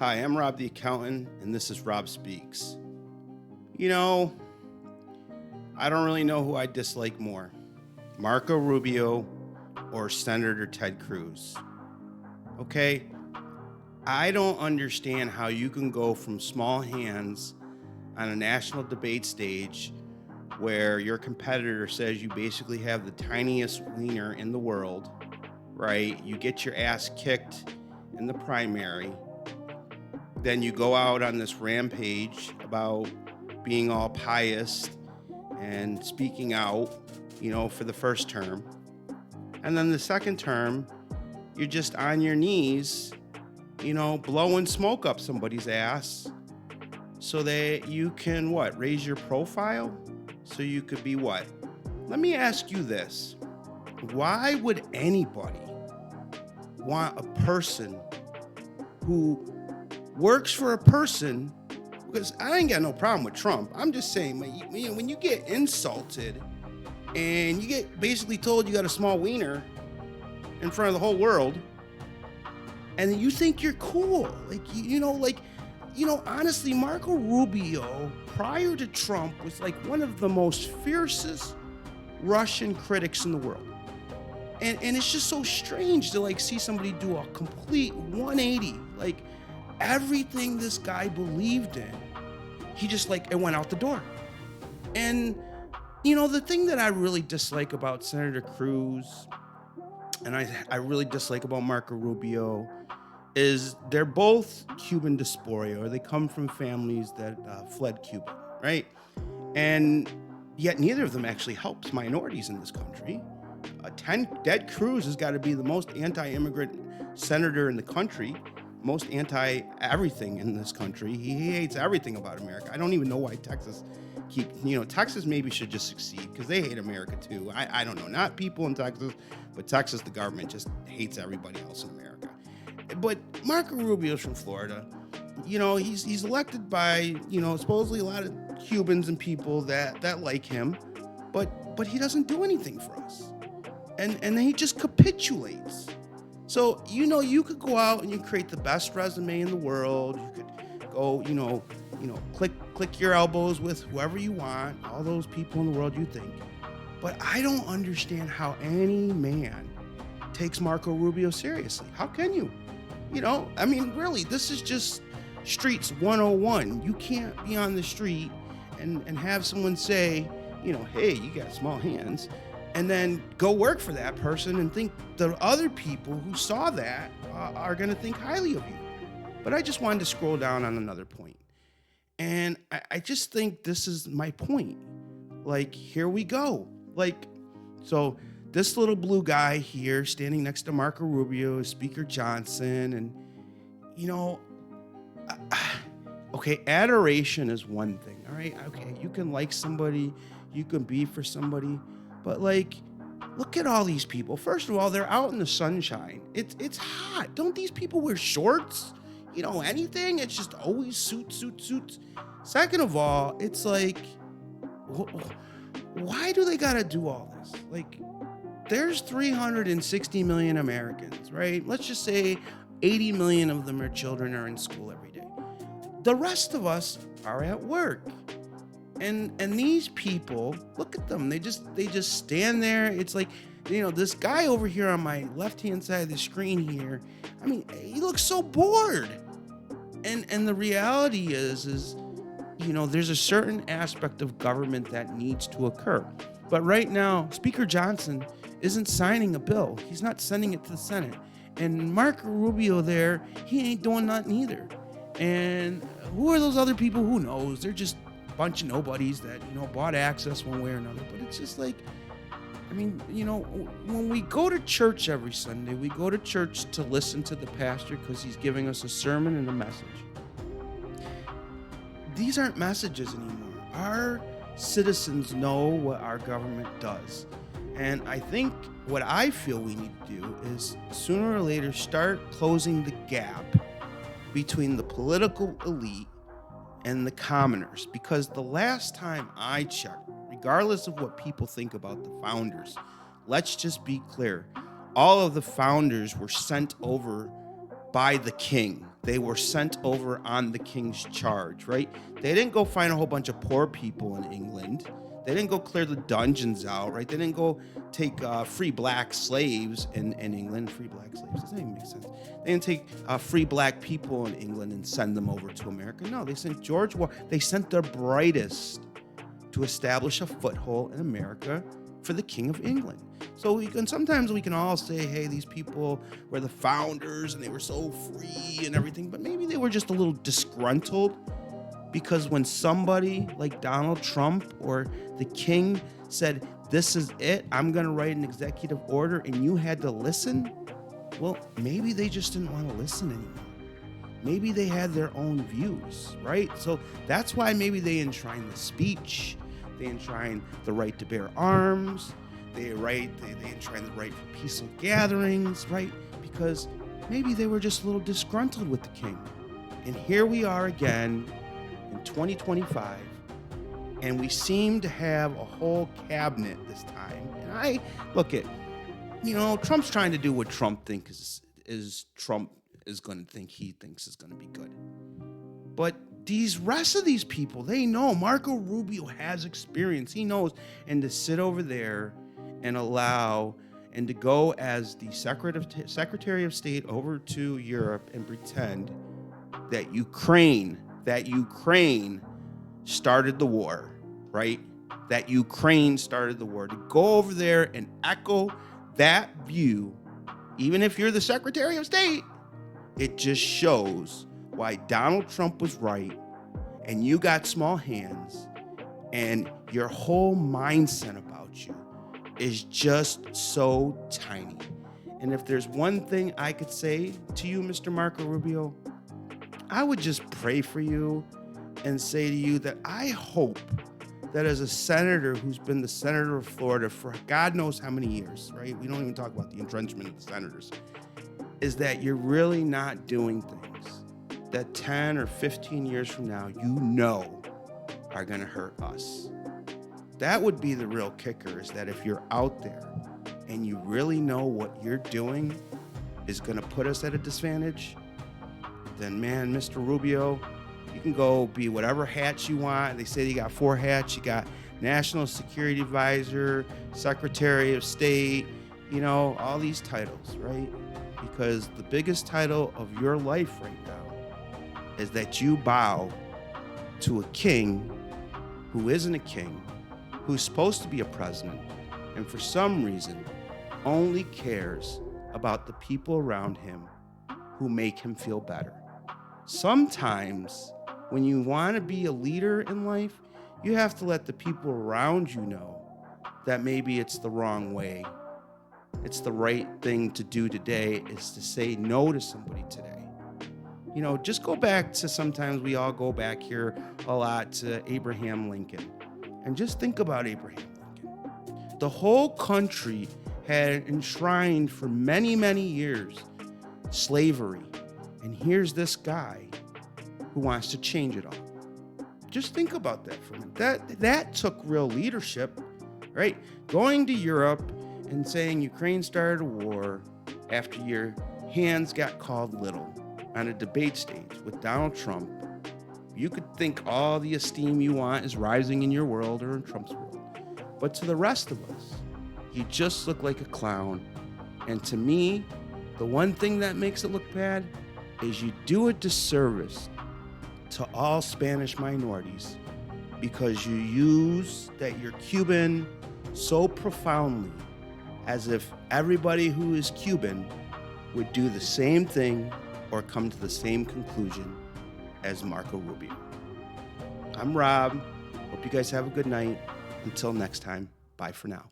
Hi, I'm Rob the accountant, and this is Rob Speaks. You know, I don't really know who I dislike more, Marco Rubio or Senator Ted Cruz. Okay? I don't understand how you can go from small hands on a national debate stage where your competitor says you basically have the tiniest wiener in the world, right? You get your ass kicked in the primary. Then you go out on this rampage about being all pious and speaking out, for the first term. And then the second term, you're just on your knees, blowing smoke up somebody's ass so that you can raise your profile? So you could be what? Let me ask you this. Why would anybody want a person who works for a person? Because I ain't got no problem with Trump. I'm just saying, when you get insulted and you get basically told you got a small wiener in front of the whole world, and you think you're cool, honestly, Marco Rubio, prior to Trump, was like one of the most fiercest Russian critics in the world. And it's just so strange to see somebody do a complete 180. Everything this guy believed in, he just it went out the door. And the thing that I really dislike about Senator Cruz, and I really dislike about Marco Rubio, is they're both Cuban diaspora, or they come from families that fled Cuba, right? And yet neither of them actually helps minorities in this country. Ted Cruz has got to be the most anti-immigrant senator in the country, most anti-everything in this country. He hates everything about America. I don't even know why Texas Texas maybe should just succeed because they hate America too. I don't know, not people in Texas, but Texas, the government just hates everybody else in America. But Marco Rubio's from Florida. He's elected by, supposedly a lot of Cubans and people that like him, but he doesn't do anything for us. And then he just capitulates. So, you could go out and you create the best resume in the world. You could go, click your elbows with whoever you want, all those people in the world you think. But I don't understand how any man takes Marco Rubio seriously. How can you? Really, this is just streets 101. You can't be on the street and have someone say, hey, you got small hands, and then go work for that person and think the other people who saw that are going to think highly of you. But I just wanted to scroll down on another point. And I just think this is my point. Here we go. So this little blue guy here standing next to Marco Rubio is Speaker Johnson. And, okay, adoration is one thing, all right? Okay, you can like somebody, you can be for somebody, but look at all these people. First of all, they're out in the sunshine. It's hot. Don't these people wear shorts? Anything? It's just always suits. Second of all, it's why do they gotta do all this? There's 360 million Americans, right? Let's just say 80 million of them are children are in school every day. The rest of us are at work. And these people, look at them. They just stand there. It's this guy over here on my left-hand side of the screen here. He looks so bored. And the reality is there's a certain aspect of government that needs to occur. But right now, Speaker Johnson isn't signing a bill. He's not sending it to the Senate. And Marco Rubio there, he ain't doing nothing either. And who are those other people? Who knows? They're just a bunch of nobodies that, bought access one way or another. But it's just when we go to church every Sunday, we go to church to listen to the pastor because he's giving us a sermon and a message. These aren't messages anymore. Our citizens know what our government does. And I think what I feel we need to do is sooner or later start closing the gap between the political elite and the commoners. Because the last time I checked, regardless of what people think about the founders, let's just be clear. All of the founders were sent over by the king. They were sent over on the king's charge, right? They didn't go find a whole bunch of poor people in England. They didn't go clear the dungeons out, right? They didn't go take free black slaves in England. Free black slaves, doesn't even make sense. They didn't take free black people in England and send them over to America. No, they sent they sent their brightest to establish a foothold in America for the King of England. So sometimes we can all say, hey, these people were the founders and they were so free and everything, but maybe they were just a little disgruntled because when somebody like Donald Trump or the king said, this is it, I'm gonna write an executive order, and you had to listen, well, maybe they just didn't want to listen anymore. Maybe they had their own views, right? So that's why maybe they enshrine the speech, they enshrine the right to bear arms, they enshrine the right for peaceful gatherings, right? Because maybe they were just a little disgruntled with the king. And here we are again in 2025, and we seem to have a whole cabinet this time. And I look at, Trump's trying to do what Trump thinks Trump is going to think he thinks is going to be good. But these rest of these people, they know. Marco Rubio has experience. He knows. And to sit over there and allow and to go as the Secretary of State over to Europe and pretend that Ukraine started the war, right? That Ukraine started the war. To go over there and echo that view, even if you're the Secretary of State, it just shows why Donald Trump was right, and you got small hands, and your whole mindset about you is just so tiny. And if there's one thing I could say to you, Mr. Marco Rubio, I would just pray for you and say to you that I hope that as a senator who's been the senator of Florida for God knows how many years, right? We don't even talk about the entrenchment of the senators, is that you're really not doing things that 10 or 15 years from now, are gonna hurt us. That would be the real kicker, is that if you're out there and you really know what you're doing is gonna put us at a disadvantage, then man, Mr. Rubio, you can go be whatever hats you want. They say you got 4 hats. You got National Security Advisor, Secretary of State, all these titles, right? Because the biggest title of your life right now is that you bow to a king who isn't a king, who's supposed to be a president, and for some reason only cares about the people around him who make him feel better. Sometimes when you want to be a leader in life, you have to let the people around you know that maybe it's the wrong way. It's the right thing to do today is to say no to somebody today. Just go back to, sometimes we all go back here a lot to Abraham Lincoln. And just think about Abraham Lincoln. The whole country had enshrined for many, many years slavery. And here's this guy who wants to change it all. Just think about that for a minute. That took real leadership, right? Going to Europe and saying Ukraine started a war after your hands got called little on a debate stage with Donald Trump. You could think all the esteem you want is rising in your world or in Trump's world. But to the rest of us, you just look like a clown. And to me, the one thing that makes it look bad is you do a disservice to all Spanish minorities because you use that you're Cuban so profoundly, as if everybody who is Cuban would do the same thing or come to the same conclusion as Marco Rubio. I'm Rob. Hope you guys have a good night. Until next time, bye for now.